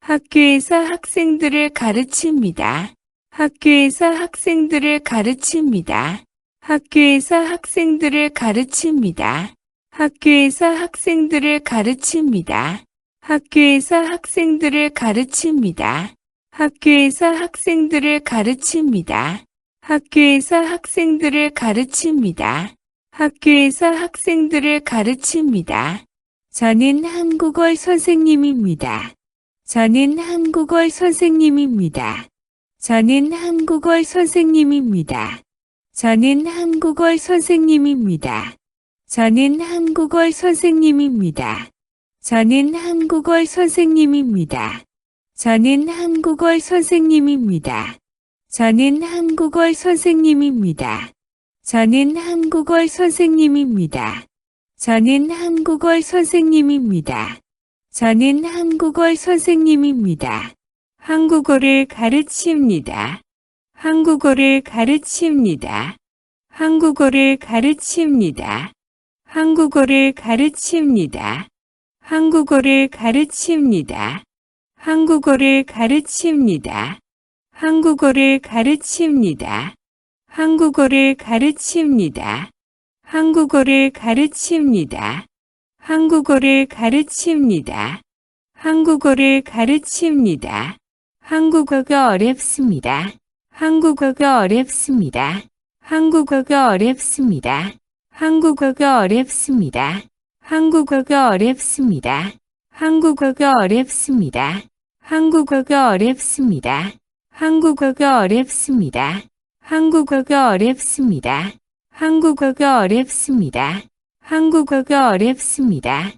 학교에서 학생들을 가르칩니다. 학교에서 학생들을 가르칩니다. 학교에서 학생들을 가르칩니다. 학교에서 학생들을 가르칩니다. 학교에서 학생들을 가르칩니다. 학교에서 학생들을 가르칩니다. 학교에서 학생들을 가르칩니다. 학교에서 학생들을 가르칩니다. 저는 한국어 선생님입니다. 저는 한국어 선생님입니다. 저는 한국어 선생님입니다. 저는 한국어 선생님입니다. 저는 한국어 선생님입니다. 저는 한국어 선생님입니다. 저는 한국어 선생님입니다. 저는 한국어 선생님입니다. 저는 한국어 선생님입니다. 저는 한국어 선생님입니다. 저는 한국어 선생님입니다. 한국어를 가르칩니다. 한국어를 가르칩니다. 한국어를 가르칩니다. 한국어를 가르칩니다. 한국어를 가르칩니다. 한국어를 가르칩니다. 한국어를 가르칩니다. 한국어를 가르칩니다. 한국어를 가르칩니다. 한국어를 가르칩니다. 한국어를 가르칩니다. 한국어가 어렵습니다. 한국어가 어렵습니다. 한국어가 어렵습니다. 한국어가 어렵습니다. 한국어가 어렵습니다. 한국어가 어렵습니다. 한국어가 어렵습니다. 한국어가 어렵습니다. 한국어가 어렵습니다. 한국어가 어렵습니다. 한국어가 어렵습니다.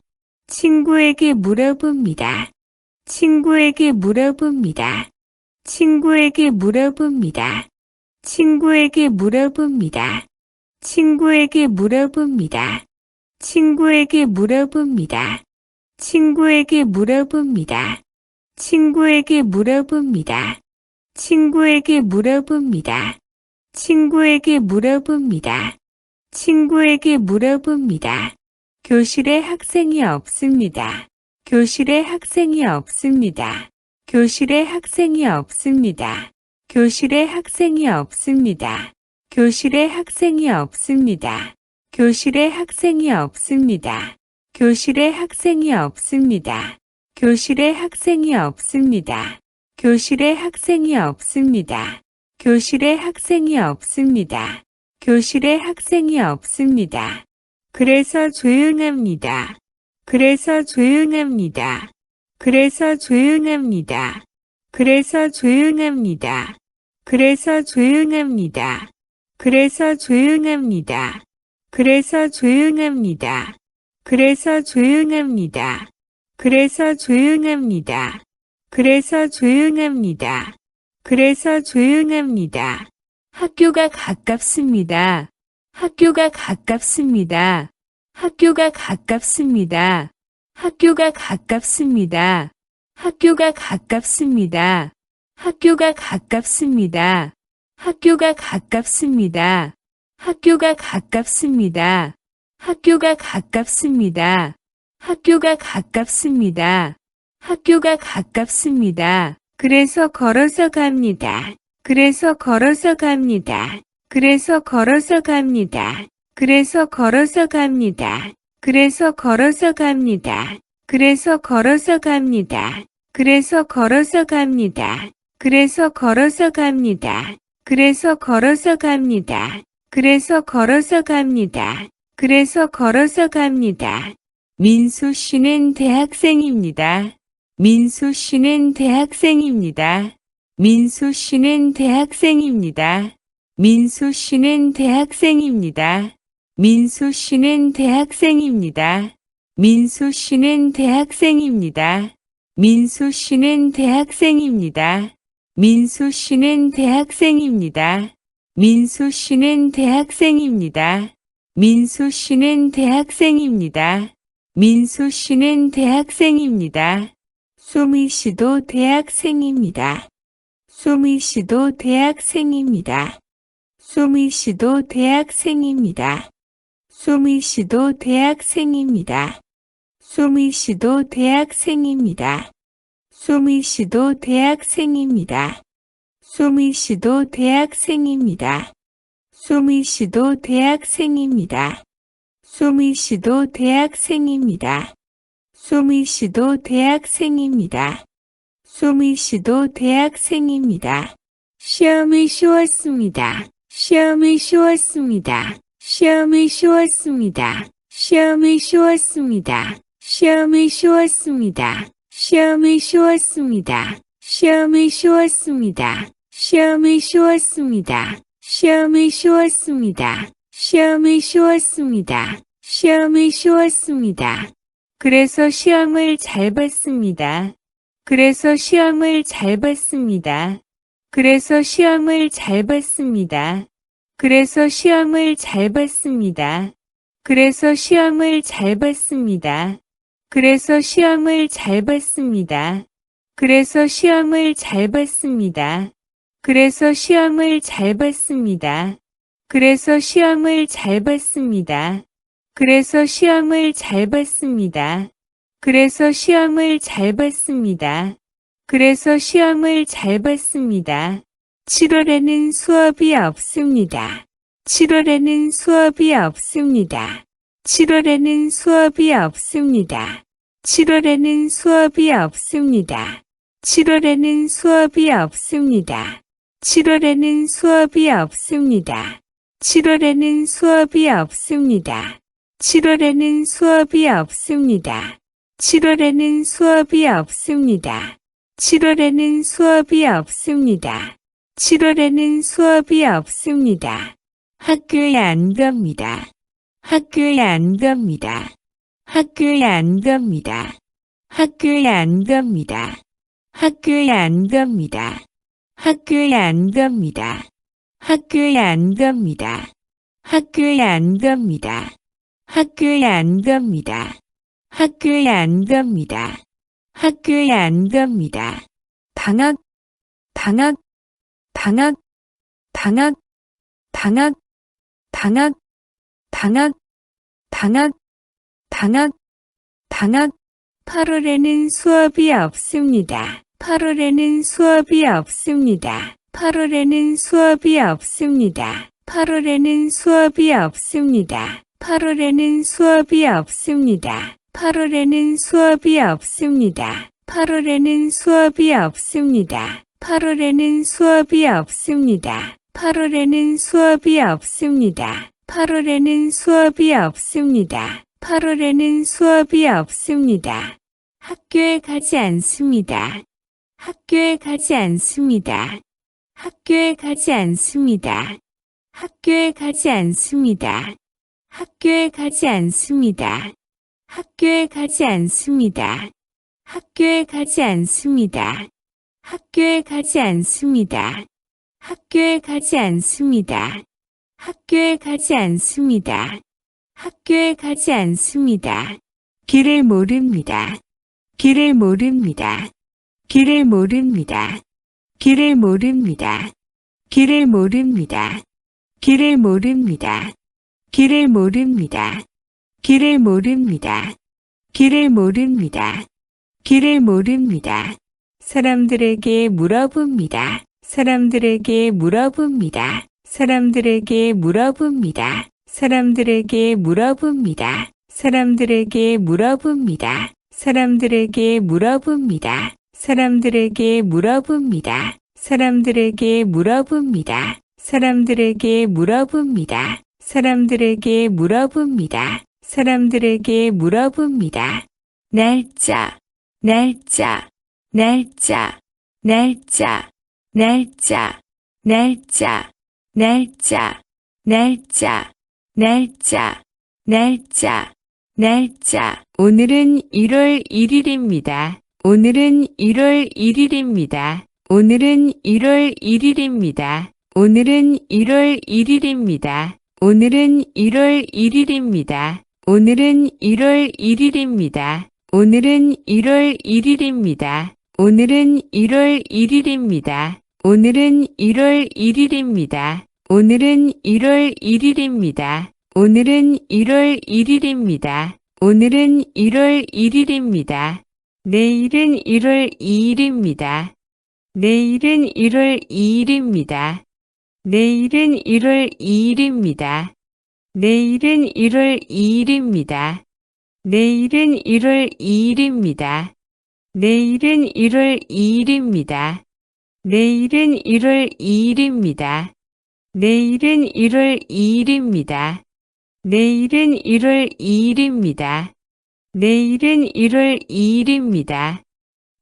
친구에게 물어봅니다. 친구에게 물어봅니다. 친구에게 물어봅니다. 친구에게 물어봅니다. 친구에게 물어봅니다. 친구에게 물어봅니다. 친구에게 물어봅니다. 친구에게 물어봅니다. 친구에게 물어봅니다. 친구에게 물어봅니다. 친구에게 물어봅니다. 교실에 학생이 없습니다. 교실에 학생이 없습니다. 교실에 학생이 없습니다. 교실에 학생이 없습니다. 교실에 학생이 없습니다. 교실에 학생이 없습니다. 교실에 학생이 없습니다. 교실에 학생이 없습니다. 교실에 학생이 없습니다. 교실에 학생이 없습니다. 교실에 학생이 없습니다. 그래서 조용합니다. 그래서 조용합니다. 그래서 조용합니다. 그래서 조용합니다. 그래서 조용합니다. 그래서 조용합니다. 그래서 조용합니다. 그래서 조용합니다. 그래서 조용합니다. 그래서 조용합니다. 그래서 조용합니다. 학교가 가깝습니다. 학교가 가깝습니다. 학교가 가깝습니다. 학교가 가깝습니다. 학교가 가깝습니다. 학교가 가깝습니다. 학교가 가깝습니다. 학교가 가깝습니다. 학교가 가깝습니다. 학교가 가깝습니다. 학교가 가깝습니다. 그래서 걸어서 갑니다. 그래서 걸어서 갑니다. 그래서 걸어서 갑니다. 그래서 걸어서 갑니다. 그래서 걸어서 갑니다. 그래서 걸어서 갑니다. 그래서 걸어서 갑니다. 그래서 걸어서 갑니다. 그래서 걸어서 갑니다. 그래서 걸어서 갑니다. 그래서 걸어서 갑니다. 민수 씨는 대학생입니다. 민수 씨는 대학생입니다. 민수 씨는 대학생입니다. 민수 씨는 대학생입니다. 민수 씨는 대학생입니다. 민수 씨는 대학생입니다. 민수 씨는 대학생입니다. 민수 씨는 대학생입니다. 민수 씨는 대학생입니다. 민수 씨는 대학생입니다. 민수 씨는 대학생입니다. 소미 씨도 대학생입니다. 소미 씨도 대학생입니다. 소미 씨도 대학생입니다. 소미 씨도 대학생입니다. 소미 씨도 대학생입니다. 수미 씨도 대학생입니다. 수미 씨도 대학생입니다. 수미 씨도 대학생입니다. 수미 씨도 대학생입니다. 수미 씨도 대학생입니다. 수미 씨도 대학생입니다. 시험이 쉬웠습니다. 시험이 쉬웠습니다. 시험이 쉬웠습니다. 시험이 쉬웠습니다. 시험이 쉬웠습니다. 시험이 쉬웠습니다. 시험이 쉬웠습니다. 시험이 쉬웠습니다. 시험이 쉬웠습니다. 시험이 쉬웠습니다. 시험이 쉬웠습니다. 그래서 시험을 잘 봤습니다. 그래서 시험을 잘 봤습니다. 그래서 시험을 잘 봤습니다. 그래서 시험을 잘 봤습니다. 그래서 시험을 잘 봤습니다. 그래서 시험을 잘 봤습니다. 그래서 시험을 잘 봤습니다. 그래서 시험을 잘 봤습니다. 그래서 시험을 잘 봤습니다. 그래서 시험을 잘 봤습니다. 그래서 시험을 잘 봤습니다. 그래서 시험을 잘 봤습니다. 7월에는 수업이 없습니다. 7월에는 수업이 없습니다. 7월에는 수업이 없습니다. 7월에는 수업이 없습니다. 7월에는 수업이 없습니다. 7월에는 수업이 없습니다. 7월에는 수업이 없습니다. 7월에는 수업이 없습니다. 7월에는 수업이 없습니다. 7월에는 수업이 없습니다. 7월에는 수업이 없습니다. 학교에 안 갑니다. 학교에 안 갑니다. 학교에 안 갑니다. 학교에 안 갑니다. 학교에 안 갑니다. 학교에 안 갑니다. 학교에 안 갑니다. 학교에 안 갑니다. 학교에 안 갑니다. 학교에 안 갑니다. 학교에 안 갑니다. 방학, 방학, 방학, 방학, 방학, 방학, 방학, 방학, 방학, 방학. 8월에는 수업이 없습니다. 8월에는 수업이 없습니다. 8월에는 수업이 없습니다. 8월에는 수업이 없습니다. 8월에는 수업이 없습니다. 8월에는 수업이 없습니다. 8월에는 수업이 없습니다. 8월에는 수업이 없습니다. 8월에는 수업이 없습니다. 8월에는 수업이 없습니다. 8월에는 수업이 없습니다. 학교에 가지 않습니다. 학교에 가지 않습니다. 학교에 가지 않습니다. 학교에 가지 않습니다. 학교에 가지 않습니다. 학교에 가지 않습니다. 학교에 가지 않습니다. 학교에 가지 않습니다. 학교에 가지 않습니다. 학교에 가지 않습니다. 학교에 가지 않습니다. 길을 모릅니다. 길을 모릅니다. 길을 모릅니다. 길을 모릅니다. 길을 모릅니다. 길을 모릅니다. 길을 모릅니다. 길을 모릅니다. 길을 모릅니다. 길을 모릅니다. 사람들에게 물어봅니다. 사람들에게 물어봅니다. 사람들에게 물어봅니다. 사람들에게 물어봅니다. 사람들에게 물어봅니다. 사람들에게 물어봅니다. 사람들에게 물어봅니다. 사람들에게 물어봅니다. 사람들에게 물어봅니다. 사람들에게 물어봅니다. 사람들에게 물어봅니다. 날짜, 날짜, 날짜, 날짜, 날짜, 날짜, 날짜, 날짜, 날짜, 날짜, 날짜. 오늘은 1월 1일입니다. 오늘은 1월 1일입니다. 오늘은 1월 1일입니다. 오늘은 1월 1일입니다. 오늘은 1월 1일입니다. 오늘은 1월 1일입니다. 오늘은 1월 1일입니다. 오늘은 1월 1일입니다. 오늘은 1월 1일입니다. 오늘은 1월 1일입니다. 오늘은 1월 1일입니다. 오늘은 1월 1일입니다. 내일은 1월 2일입니다. 내일은 1월 2일입니다. 내일은 1월 2일입니다. 내일은 1월 2일입니다. 내일은 1월 2일입니다. 내일은 1월 2일입니다. 내일은 1월 2일입니다. 내일은 1월 2일입니다. 내일은 1월 2일입니다. 내일은 1월 2일입니다.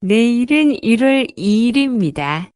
내일은 1월 2일입니다.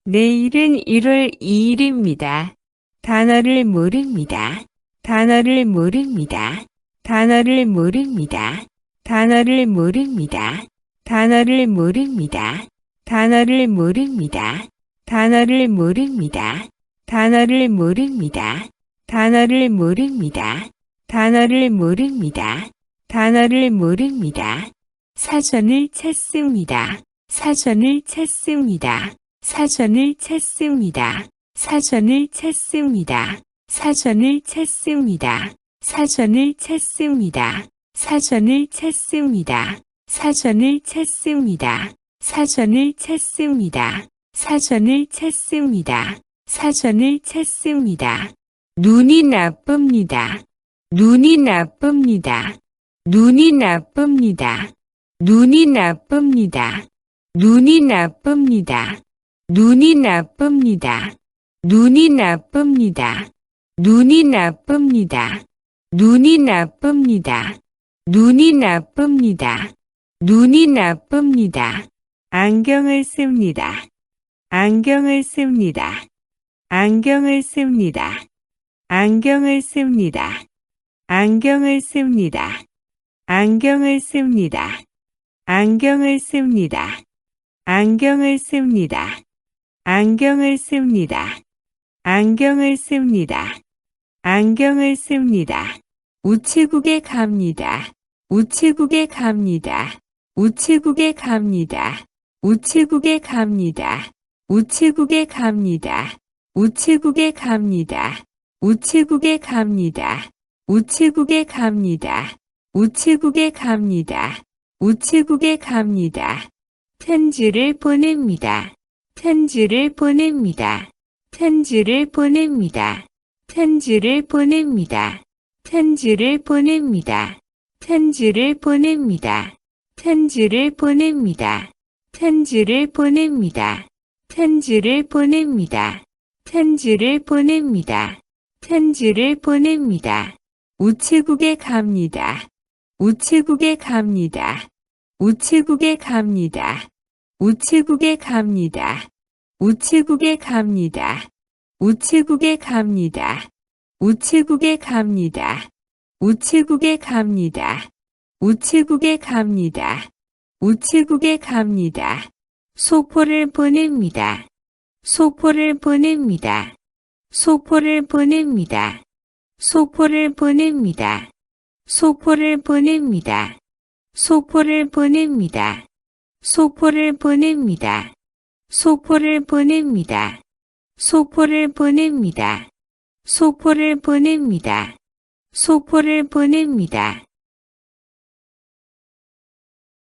내일은 1월 2일입니다. 단어를 모릅니다. 단어를 모릅니다. 단어를 모릅니다. 단어를 모릅니다. 단어를 모릅니다. 단어를 모릅니다. 단어를 모릅니다. 단어를 모릅니다. 단어를 모릅니다. 단어를 모릅니다. 단어를 모릅니다. 사전을 찾습니다. 사전을 찾습니다. 사전을 찾습니다. 사전을 찾습니다. 사전을 찾습니다. 사전을 찾습니다. 사전을 찾습니다. 사전을 찾습니다. 사전을 찾습니다. 사전을 찾습니다. 사전을 찾습니다. 눈이 나쁩니다. 눈이 나쁩니다. 눈이 나쁩니다. 눈이 나쁩니다. 눈이 나쁩니다. 눈이 나쁩니다. 눈이 나쁩니다. 눈이 나쁩니다. 눈이 나쁩니다. 눈이 나쁩니다. 눈이 나쁩니다. 안경을 씁니다. 안경을 씁니다. 안경을 씁니다. 안경을 씁니다. 안경을 씁니다. 안경을 씁니다. 안경을 씁니다. 안경을 씁니다. 안경을 씁니다. 안경을 씁니다. 안경을 씁니다. 우체국에 갑니다. 우체국에 갑니다. 우체국에 갑니다. 우체국에 갑니다. 우체국에 갑니다. 우체국에 갑니다. 우체국에 갑니다. 우체국에 갑니다. 우체국에 갑니다. 우체국에 갑니다. 편지를 보냅니다. 편지를 보냅니다. 편지를 보냅니다. 편지를 보냅니다. 편지를 보냅니다. 편지를 보냅니다. 편지를 보냅니다. 편지를 보냅니다. 편지를 보냅니다. 편지를 보냅니다. 편지를 보냅니다. 우체국에 갑니다. 우체국에 갑니다. 우체국에 갑니다. 우체국에 갑니다. 우체국에 갑니다. 우체국에 갑니다. 우체국에 갑니다. 우체국에 갑니다. 우체국에 갑니다. 우체국에 갑니다. 소포를 보냅니다. 소포를 보냅니다. 소포를 보냅니다. 소포를 보냅니다. 소포를 보냅니다. 소포를 보냅니다. 소포를 보냅니다. 소포를 보냅니다. 소포를 보냅니다. 소포를 보냅니다. 소포를 보냅니다.